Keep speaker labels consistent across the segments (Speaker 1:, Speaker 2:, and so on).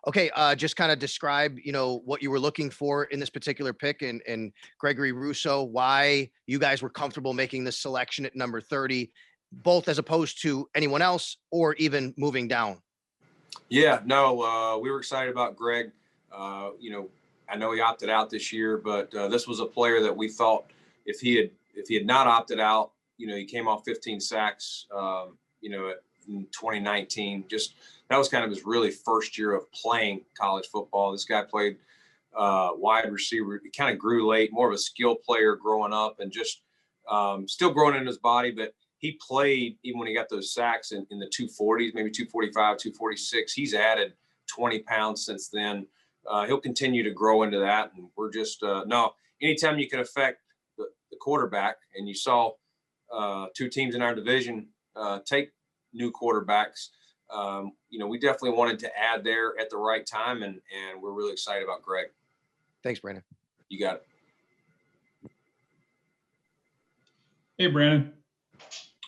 Speaker 1: Okay, just kind of describe, what you were looking for in this particular pick and Gregory Rousseau, why you guys were comfortable making this selection at number 30, both as opposed to anyone else or even moving down.
Speaker 2: Yeah, no, we were excited about Greg. I know he opted out this year, but this was a player that we thought if he had not opted out, he came off 15 sacks, in 2019. Just that was kind of his really first year of playing college football. This guy played wide receiver. He kind of grew late, more of a skill player growing up, and just still growing in his body, but he played even when he got those sacks in the 240s, maybe 245, 246. He's added 20 pounds since then. He'll continue to grow into that. And we're just, no, anytime you can affect the quarterback, and you saw two teams in our division take new quarterbacks, we definitely wanted to add there at the right time. And we're really excited about Greg.
Speaker 1: Thanks, Brandon.
Speaker 2: You got it.
Speaker 3: Hey, Brandon.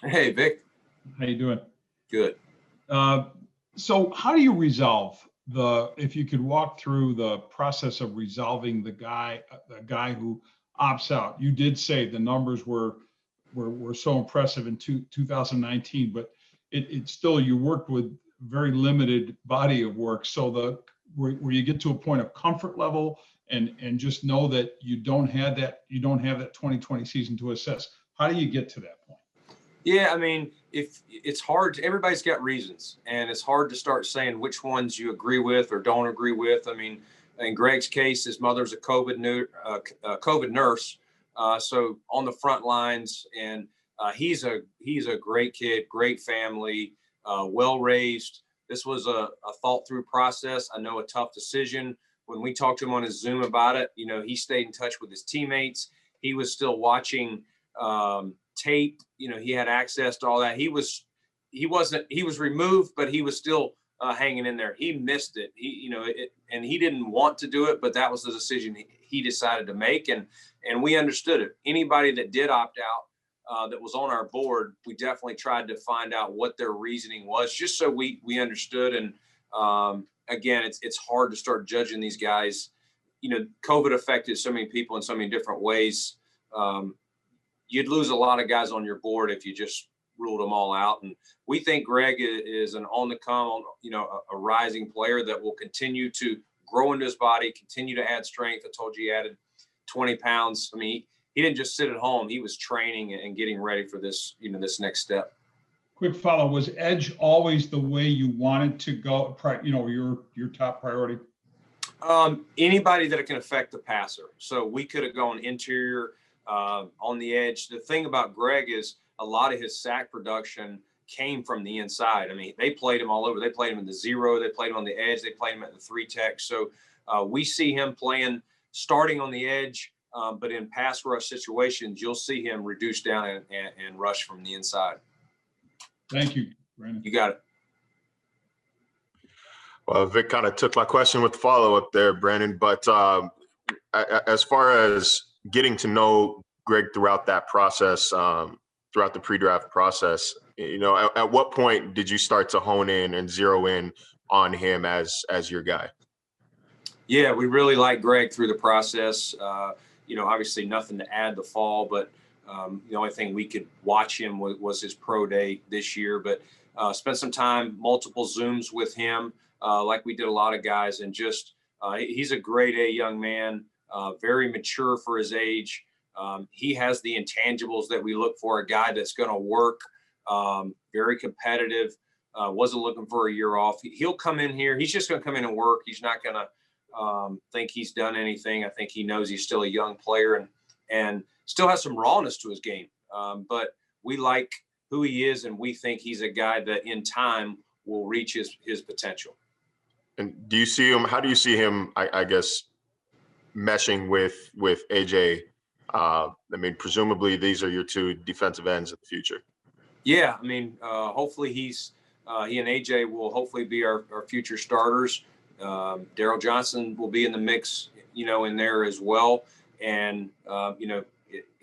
Speaker 2: Hey, Vic.
Speaker 3: How you doing?
Speaker 2: Good.
Speaker 3: So how do you resolve if you could walk through the process of resolving the guy who opts out? You did say the numbers were so impressive in 2019, but it still, you worked with very limited body of work. So where you get to a point of comfort level and just know that you don't have that 2020 season to assess. How do you get to that point?
Speaker 2: Yeah, I mean, if it's hard, everybody's got reasons, and it's hard to start saying which ones you agree with or don't agree with. I mean, in Greg's case, his mother's a COVID nurse, so on the front lines, and he's a great kid, great family, well raised. This was a thought through process. I know a tough decision. When we talked to him on his Zoom about it, he stayed in touch with his teammates. He was still watching tape. He had access to all that. He was removed, but he was still hanging in there. He missed it. And he didn't want to do it, but that was the decision he decided to make. And we understood it. Anybody that did opt out that was on our board, we definitely tried to find out what their reasoning was, just so we understood. And again, it's hard to start judging these guys. COVID affected so many people in so many different ways. You'd lose a lot of guys on your board if you just ruled them all out. And we think Greg is an on the come, a rising player that will continue to grow into his body, continue to add strength. I told you he added 20 pounds. I mean, he didn't just sit at home. He was training and getting ready for this, this next step.
Speaker 3: Quick follow. Was edge always the way you wanted to go? Your top priority?
Speaker 2: Anybody that can affect the passer. So we could have gone interior, on the edge. The thing about Greg is a lot of his sack production came from the inside. I mean, they played him all over. They played him in the zero. They played him on the edge. They played him at the three tech. So we see him starting on the edge, but in pass rush situations, you'll see him reduce down and rush from the inside.
Speaker 3: Thank you, Brandon.
Speaker 2: You got it.
Speaker 4: Well, Vic kind of took my question with the follow-up there, Brandon. But as far as getting to know Greg throughout that process, throughout the pre-draft process, at what point did you start to hone in and zero in on him as your guy?
Speaker 2: Yeah, we really liked Greg through the process. Obviously nothing to add the fall, but the only thing we could watch him was his pro day this year. But spent some time, multiple Zooms with him, like we did a lot of guys, and just he's a grade A young man. Very mature for his age. He has the intangibles that we look for, a guy that's going to work, very competitive, wasn't looking for a year off. He'll come in here. He's just going to come in and work. He's not going to think he's done anything. I think he knows he's still a young player and still has some rawness to his game. But we like who he is, and we think he's a guy that in time will reach his potential.
Speaker 4: And do you see him? How do you see him, I guess, meshing with AJ? I mean, presumably these are your two defensive ends of the future.
Speaker 2: Yeah, I mean, hopefully he and AJ will hopefully be our future starters. Daryl Johnson will be in the mix, in there as well. And,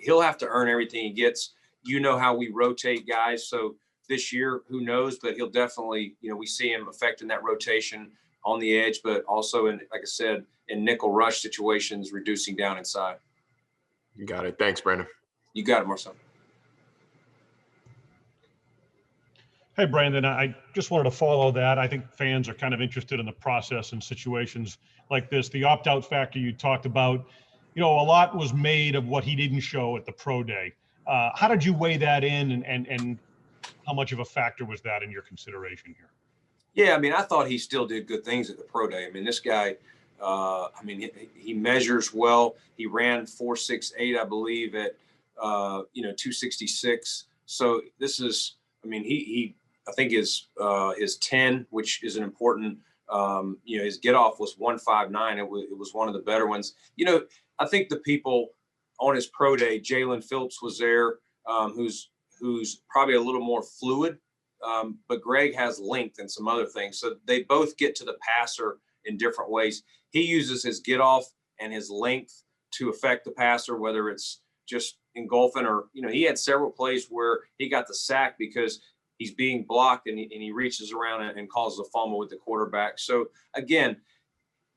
Speaker 2: he'll have to earn everything he gets. How we rotate guys. So this year, who knows, but he'll definitely, we see him affecting that rotation. on the edge, but also in, like I said, in nickel rush situations, reducing down inside.
Speaker 4: You got it. Thanks, Brandon.
Speaker 2: You got it, Marcel.
Speaker 5: Hey, Brandon, I just wanted to follow that. I think fans are kind of interested in the process in situations like this. The opt-out factor you talked about, a lot was made of what he didn't show at the pro day. How did you weigh that in, and how much of a factor was that in your consideration here?
Speaker 2: Yeah, I mean, I thought he still did good things at the pro day. I mean, this guy, he measures well. He ran 4.68, I believe, at 266. So this is, I mean, I think his 10, which is an important, his get off was 159. It was one of the better ones. I think the people on his pro day, Jalen Phillips was there, who's probably a little more fluid, but Greg has length and some other things. So they both get to the passer in different ways. He uses his get off and his length to affect the passer, whether it's just engulfing or, he had several plays where he got the sack because he's being blocked and he reaches around and causes a fumble with the quarterback. So again,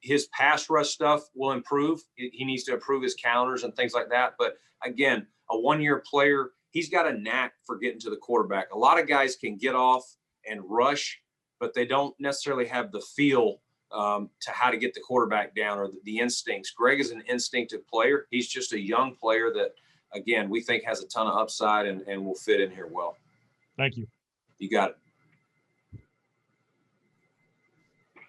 Speaker 2: his pass rush stuff will improve. He needs to improve his counters and things like that. But again, a one-year player, he's got a knack for getting to the quarterback. A lot of guys can get off and rush, but they don't necessarily have the feel to how to get the quarterback down or the instincts. Greg is an instinctive player. He's just a young player that, again, we think has a ton of upside and will fit in here well.
Speaker 5: Thank you.
Speaker 2: You got it.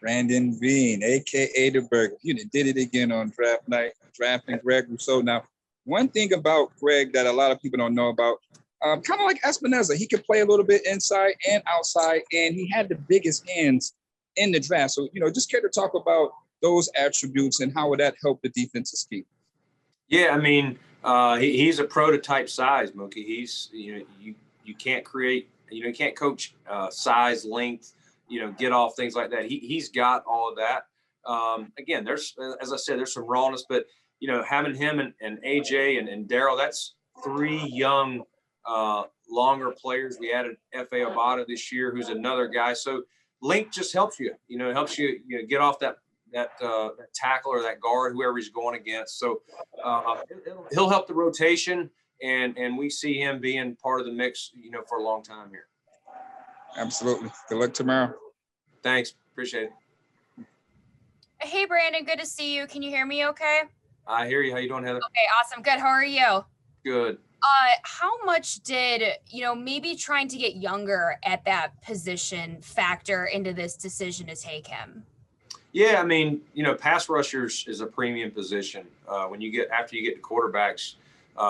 Speaker 6: Brandon Beane, a.k.a. the Burger. You did it again on draft night, drafting Greg Rousseau. Now, one thing about Greg that a lot of people don't know about, kind of like Espinoza, he could play a little bit inside and outside, and he had the biggest hands in the draft. So, just care to talk about those attributes and how would that help the defensive scheme?
Speaker 2: Yeah, I mean, he's a prototype size, Mookie. He's, you can't create, you can't coach size, length, get off, things like that. He's got all of that. Again, there's, as I said, there's some rawness, but, having him and AJ and Daryl, that's three young, longer players. We added F.A. Obata this year, who's another guy. So length just helps you, it helps you, get off that tackle or that guard, whoever he's going against. So he'll help the rotation, and we see him being part of the mix, for a long time here.
Speaker 6: Absolutely. Good luck tomorrow.
Speaker 2: Thanks. Appreciate it.
Speaker 7: Hey, Brandon. Good to see you. Can you hear me okay?
Speaker 2: I hear you. How you doing, Heather?
Speaker 7: Okay, awesome. Good. How are you?
Speaker 2: Good.
Speaker 7: How much did, maybe trying to get younger at that position factor into this decision to take him?
Speaker 2: Yeah, I mean, pass rushers is a premium position. After you get to quarterbacks,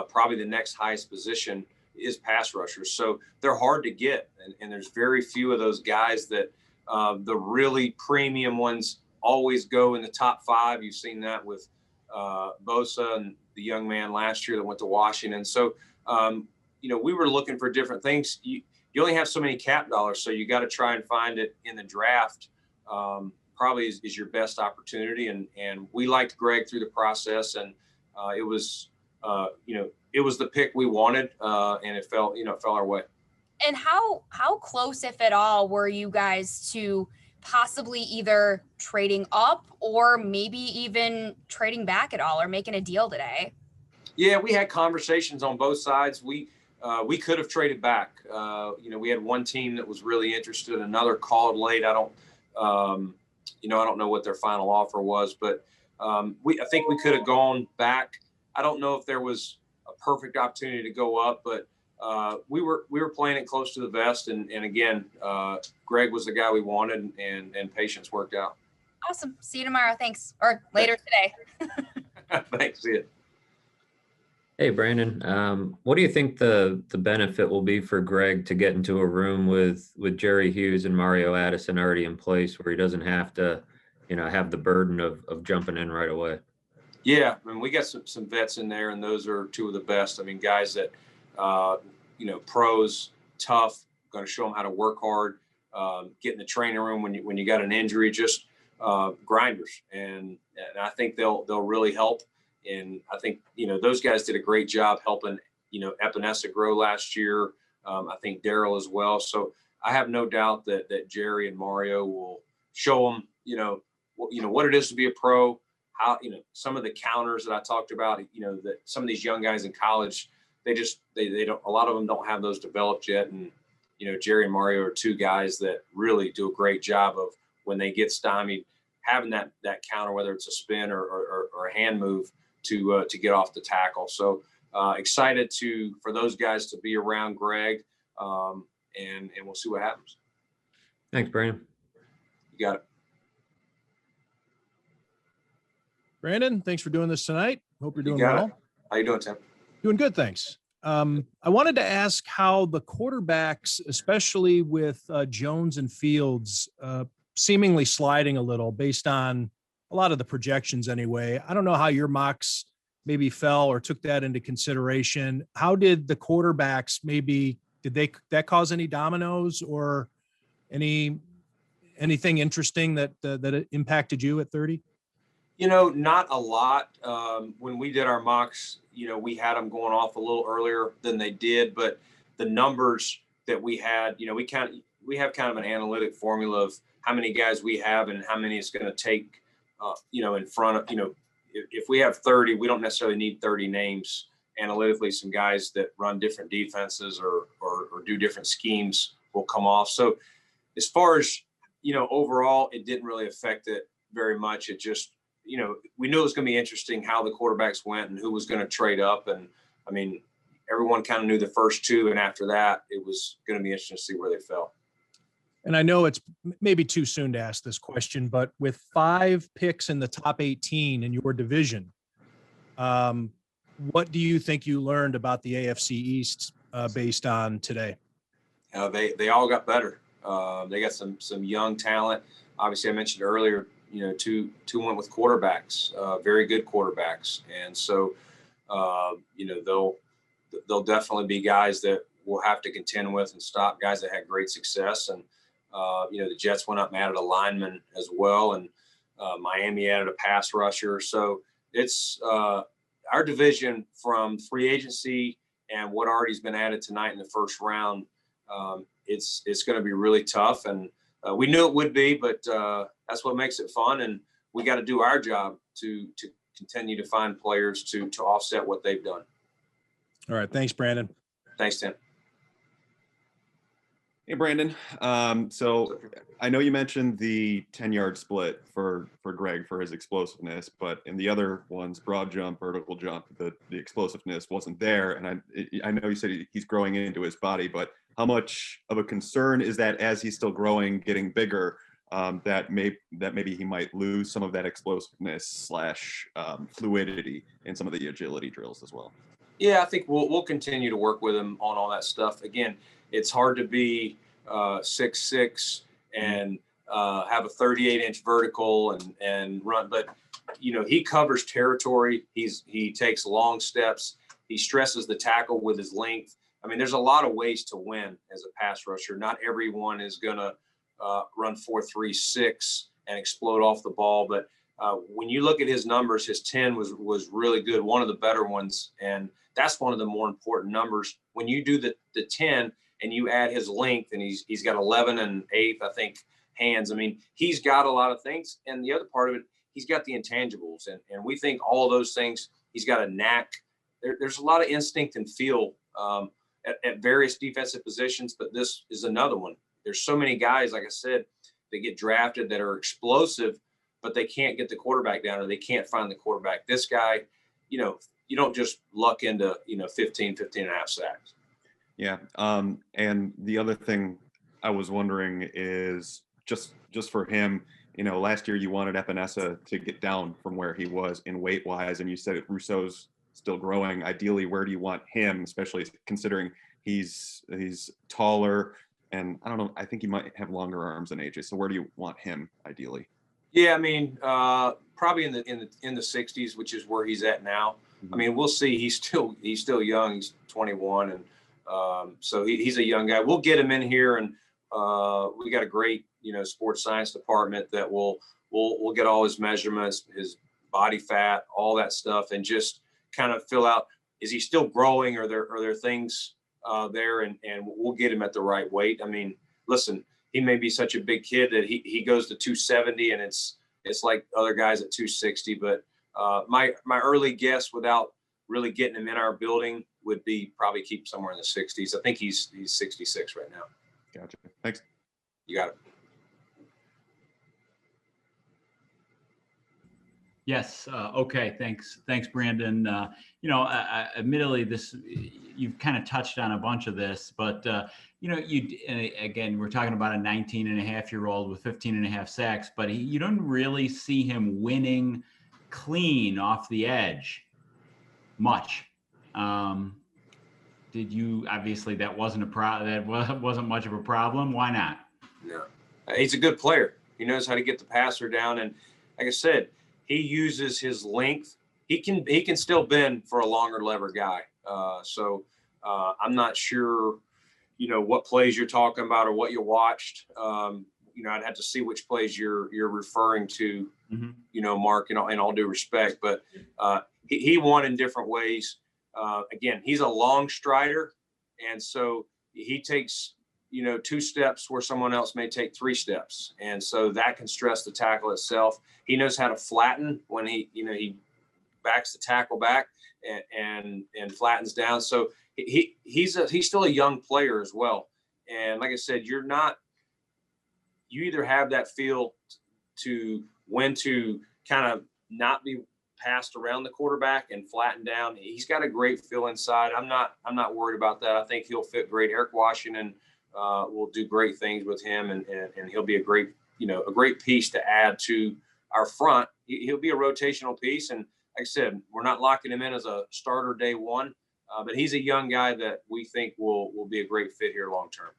Speaker 2: probably the next highest position is pass rushers. So they're hard to get. And there's very few of those guys that the really premium ones always go in the top 5. You've seen that with Bosa and the young man last year that went to Washington. So, we were looking for different things. You only have so many cap dollars, so you got to try and find it in the draft. Probably is your best opportunity. And we liked Greg through the process, and it was the pick we wanted, and it fell our way.
Speaker 7: And how close, if at all, were you guys to possibly either trading up or maybe even trading back at all or making a deal today?
Speaker 2: Yeah, we had conversations on both sides. We could have traded back. We had one team that was really interested. Another called late. I don't know what their final offer was, but I think we could have gone back. I don't know if there was a perfect opportunity to go up, but we were playing it close to the vest. And again, Greg was the guy we wanted, and patience worked out.
Speaker 7: Awesome. See you tomorrow. Thanks. Or later today.
Speaker 2: Thanks. See you.
Speaker 8: Hey, Brandon, what do you think the benefit will be for Greg to get into a room with Jerry Hughes and Mario Addison already in place, where he doesn't have to, have the burden of jumping in right away?
Speaker 2: Yeah, I mean, we got some vets in there, and those are two of the best. I mean, guys that, pros, tough, going to show them how to work hard, get in the training room when you got an injury, just grinders. And I think they'll really help. And I think, those guys did a great job helping, Epinesa grow last year. I think Daryl as well. So I have no doubt that Jerry and Mario will show them, what it is to be a pro, how, some of the counters that I talked about, that some of these young guys in college, they don't, a lot of them don't have those developed yet. And, Jerry and Mario are two guys that really do a great job of, when they get stymied, having that counter, whether it's a spin or a hand move to get off the tackle. So excited for those guys to be around Greg, and we'll see what happens.
Speaker 8: Thanks, Brandon.
Speaker 2: You got it.
Speaker 9: Brandon, thanks for doing this tonight. Hope you're doing
Speaker 2: got
Speaker 9: well.
Speaker 2: it. How you doing, Tim?
Speaker 9: Doing good, thanks. I wanted to ask how the quarterbacks, especially with Jones and Fields, seemingly sliding a little based on a lot of the projections anyway. I don't know how your mocks maybe fell or took that into consideration. How did the quarterbacks did that cause any dominoes or anything interesting that impacted you at 30?
Speaker 2: Not a lot. When we did our mocks, we had them going off a little earlier than they did, but the numbers that we had, we have kind of an analytic formula of how many guys we have and how many it's going to take, in front of, if we have 30, we don't necessarily need 30 names analytically. Some guys that run different defenses or do different schemes will come off. So as far as, overall, it didn't really affect it very much. It just, we knew it was going to be interesting how the quarterbacks went and who was going to trade up. And I mean, everyone kind of knew the first two. And after that, it was going to be interesting to see where they fell.
Speaker 9: And I know it's maybe too soon to ask this question, but with 5 picks in the top 18 in your division, what do you think you learned about the AFC East based on today?
Speaker 2: They all got better. They got some young talent. Obviously, I mentioned earlier, two went with quarterbacks, very good quarterbacks. And so, they'll definitely be guys that we'll have to contend with and stop guys that had great success. And, the Jets went up and added a lineman as well. And Miami added a pass rusher. So it's our division from free agency and what already's been added tonight in the first round. It's going to be really tough. And we knew it would be, but that's what makes it fun. And we got to do our job to continue to find players to offset what they've done.
Speaker 9: All right. Thanks, Brandon.
Speaker 2: Thanks, Tim.
Speaker 10: Hey, Brandon. So I know you mentioned the 10-yard split for Greg for his explosiveness, but in the other ones, broad jump, vertical jump, the explosiveness wasn't there. And I know you said he's growing into his body, but how much of a concern is that as he's still growing, getting bigger, that maybe he might lose some of that explosiveness / fluidity in some of the agility drills as well?
Speaker 2: Yeah, I think we'll continue to work with him on all that stuff. Again, it's hard to be 6'6" and have a 38-inch vertical and run, but he covers territory. He takes long steps. He stresses the tackle with his length. I mean, there's a lot of ways to win as a pass rusher. Not everyone is going to run 4.36 and explode off the ball, but when you look at his numbers, his 10 was really good, one of the better ones, and that's one of the more important numbers. When you do the 10 and you add his length, and he's got 11 1/8, I think, hands. I mean, he's got a lot of things, and the other part of it, he's got the intangibles, and we think all of those things. He's got a knack. There's a lot of instinct and feel at various defensive positions, but this is another one. There's so many guys, like I said, that get drafted that are explosive, but they can't get the quarterback down or they can't find the quarterback. This guy, you don't just luck into, 15 and a half sacks.
Speaker 10: Yeah. And the other thing I was wondering is just for him, last year you wanted Epinesa to get down from where he was in weight wise, and you said Rousseau's still growing. Ideally, where do you want him, especially considering he's taller, and I don't know, I think he might have longer arms than AJ. So where do you want him ideally?
Speaker 2: Yeah, I mean, probably in the 60s, which is where he's at now. I mean, we'll see. He's still young. He's 21, and so he's a young guy. We'll get him in here, and we got a great sports science department that will get all his measurements, his body fat, all that stuff, and just kind of fill out, is he still growing? Are there things there? And we'll get him at the right weight. I mean, listen, he may be such a big kid that he goes to 270 and it's like other guys at 260. But my early guess, without really getting him in our building, would be probably keep somewhere in the 60s. I think he's 66 right now.
Speaker 10: Gotcha. Thanks.
Speaker 2: You got it.
Speaker 11: Yes. Okay. Thanks. Thanks, Brandon. Admittedly, you've kind of touched on a bunch of this, but again, we're talking about a 19-and-a-half-year-old with 15-and-a-half sacks, but you don't really see him winning clean off the edge much. Obviously that wasn't wasn't much of a problem. Why not?
Speaker 2: No, he's a good player. He knows how to get the passer down, and like I said, he uses his length. He can still bend for a longer lever guy. I'm not sure, what plays you're talking about or what you watched. I'd have to see which plays you're referring to, Mark, in all due respect. But he won in different ways. Again, he's a long strider, and so he takes, 2 steps where someone else may take 3 steps. And so that can stress the tackle itself. He knows how to flatten when he backs the tackle back and flattens down. So he's still a young player as well. And like I said, you either have that feel to when to kind of not be passed around the quarterback and flatten down. He's got a great feel inside. I'm not worried about that. I think he'll fit great. Eric Washington will do great things with him, and he'll be a great piece to add to our front. He'll be a rotational piece, and like I said, we're not locking him in as a starter day one, but he's a young guy that we think will be a great fit here long term.